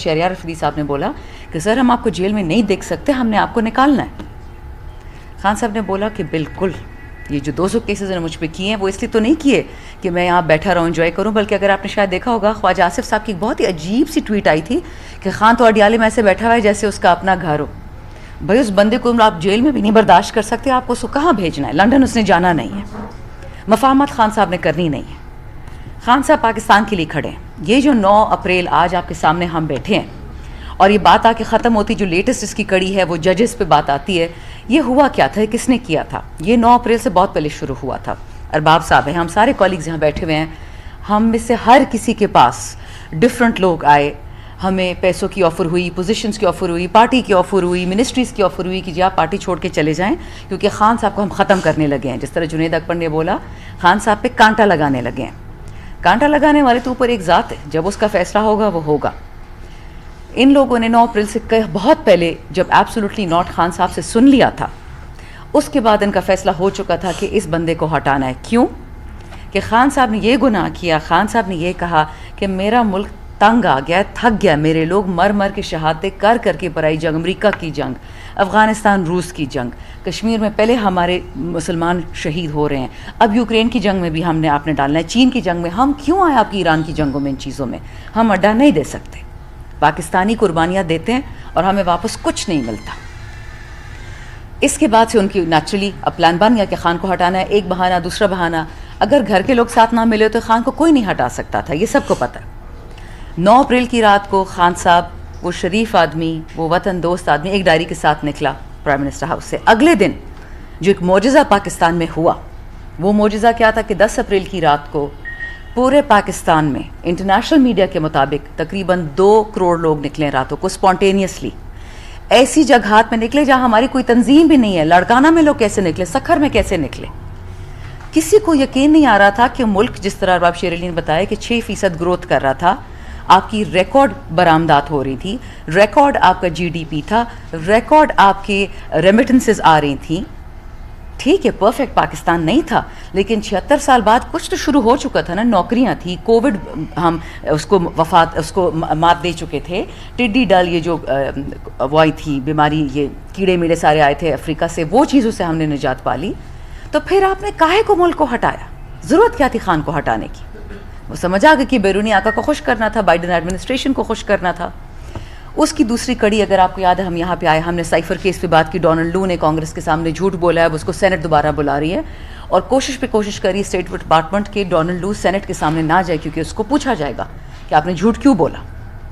شہریار افریدی صاحب نے بولا کہ سر ہم آپ کو جیل میں نہیں دیکھ سکتے, ہم نے آپ کو نکالنا ہے. خان صاحب نے بولا کہ بالکل, یہ جو 200 کیسز نے مجھ پہ کیے ہیں وہ اس لیے تو نہیں کیے کہ میں یہاں بیٹھا رہوں انجوائے کروں, بلکہ اگر آپ نے شاید دیکھا ہوگا خواجہ آصف صاحب کی ایک بہت ہی عجیب سی ٹویٹ آئی تھی کہ خان تو اڈیالے میں ایسے بیٹھا ہوا ہے جیسے اس کا اپنا گھر ہو. بھائی اس بندے کو آپ جیل میں بھی نہیں برداشت کر سکتے, آپ کو اس کو کہاں بھیجنا ہے؟ لنڈن اس نے جانا نہیں ہے, مفاہمت خان صاحب نے کرنی نہیں ہے. خان صاحب پاکستان کے لیے کھڑے ہیں. یہ جو 9 اپریل آج آپ کے سامنے ہم بیٹھے ہیں اور یہ بات آ کے ختم ہوتی, جو لیٹسٹ اس کی کڑی ہے وہ ججز پہ بات آتی ہے, یہ ہوا کیا تھا, کس نے کیا تھا؟ یہ 9 اپریل سے بہت پہلے شروع ہوا تھا. ارباب صاحب ہیں, ہم سارے کالیگز یہاں بیٹھے ہوئے ہیں, ہم میں سے ہر کسی کے پاس ڈفرینٹ لوگ آئے, ہمیں پیسوں کی آفر ہوئی, پوزیشنز کی آفر ہوئی, پارٹی کی آفر ہوئی, منسٹریز کی آفر ہوئی کہ جی آپ پارٹی چھوڑ کے چلے جائیں کیونکہ خان صاحب کو ہم ختم کرنے لگے ہیں. جس طرح جنید اکبر نے بولا, خان صاحب پہ کانٹا لگانے لگے ہیں. کانٹا لگانے والے تو اوپر ایک ذات ہے, جب اس کا فیصلہ ہوگا وہ ہوگا. ان لوگوں نے 9 اپریل سے بہت پہلے جب ایبسولوٹلی ناٹ خان صاحب سے سن لیا تھا, اس کے بعد ان کا فیصلہ ہو چکا تھا کہ اس بندے کو ہٹانا ہے. کیوں کہ خان صاحب نے یہ گناہ کیا, خان صاحب نے یہ کہا کہ میرا ملک تنگ آ گیا, تھک گیا, میرے لوگ مر مر کے شہادتیں کر کر کے برائی جنگ, امریکہ کی جنگ, افغانستان روس کی جنگ, کشمیر میں پہلے ہمارے مسلمان شہید ہو رہے ہیں, اب یوکرین کی جنگ میں بھی ہم نے آپ نے ڈالنا ہے, چین کی جنگ میں. ہم کیوں آئے آپ کی ایران کی جنگوں میں؟ ان چیزوں میں ہم اڈا نہیں دے سکتے. پاکستانی قربانیاں دیتے ہیں اور ہمیں واپس کچھ نہیں ملتا. اس کے بعد سے ان کی نیچرلی اب پلان بن گیا کہ خان کو ہٹانا ہے. ایک بہانہ, دوسرا بہانہ, اگر گھر کے لوگ ساتھ نہ ملے تو خان کو کوئی نہیں ہٹا سکتا تھا, یہ سب کو پتہ ہے. 9 اپریل کی رات کو خان صاحب, وہ شریف آدمی, وہ وطن دوست آدمی, ایک ڈائری کے ساتھ نکلا پرائم منسٹر ہاؤس سے. اگلے دن جو ایک معجزہ پاکستان میں ہوا, وہ معجزہ کیا تھا کہ 10 اپریل کی رات کو پورے پاکستان میں انٹرنیشنل میڈیا کے مطابق تقریباً 2 کروڑ لوگ نکلے راتوں کو اسپونٹینیسلی. ایسی جگہات میں نکلے جہاں ہماری کوئی تنظیم بھی نہیں ہے. لڑکانہ میں لوگ کیسے نکلے, سکھر میں کیسے نکلے, کسی کو یقین نہیں آ رہا تھا کہ ملک جس طرح ارباب شیر علی نے بتایا کہ 6% گروتھ کر رہا تھا, آپ کی ریکارڈ برآمدات ہو رہی تھی, ریکارڈ آپ کا جی ڈی پی تھا, ریکارڈ آپ کے ریمیٹنسز آ رہی تھیں. ٹھیک ہے پرفیکٹ پاکستان نہیں تھا, لیکن 76 سال بعد کچھ تو شروع ہو چکا تھا نا. نوکریاں تھیں, کووڈ ہم اس کو مات دے چکے تھے, ٹڈی ڈل یہ جو وائی تھی بیماری, یہ کیڑے میڑے سارے آئے تھے افریقہ سے, وہ چیزوں سے ہم نے نجات پا لی. تو پھر آپ نے کاہے کو ملک کو ہٹایا؟ ضرورت کیا تھی خان کو ہٹانے کی؟ وہ سمجھ آ گیا کہ بیرونی آقا کو خوش کرنا تھا, بائیڈن ایڈمنسٹریشن کو خوش کرنا تھا. اس کی دوسری کڑی اگر آپ کو یاد ہے, ہم یہاں پہ آئے, ہم نے سائفر کیس پہ بات کی, ڈونلڈ لو نے کانگریس کے سامنے جھوٹ بولا ہے, اب اس کو سینٹ دوبارہ بلا رہی ہے اور کوشش پہ کوشش کری اسٹیٹ ڈپارٹمنٹ کے ڈونلڈ لو سینٹ کے سامنے نہ جائے, کیونکہ اس کو پوچھا جائے گا کہ آپ نے جھوٹ کیوں بولا.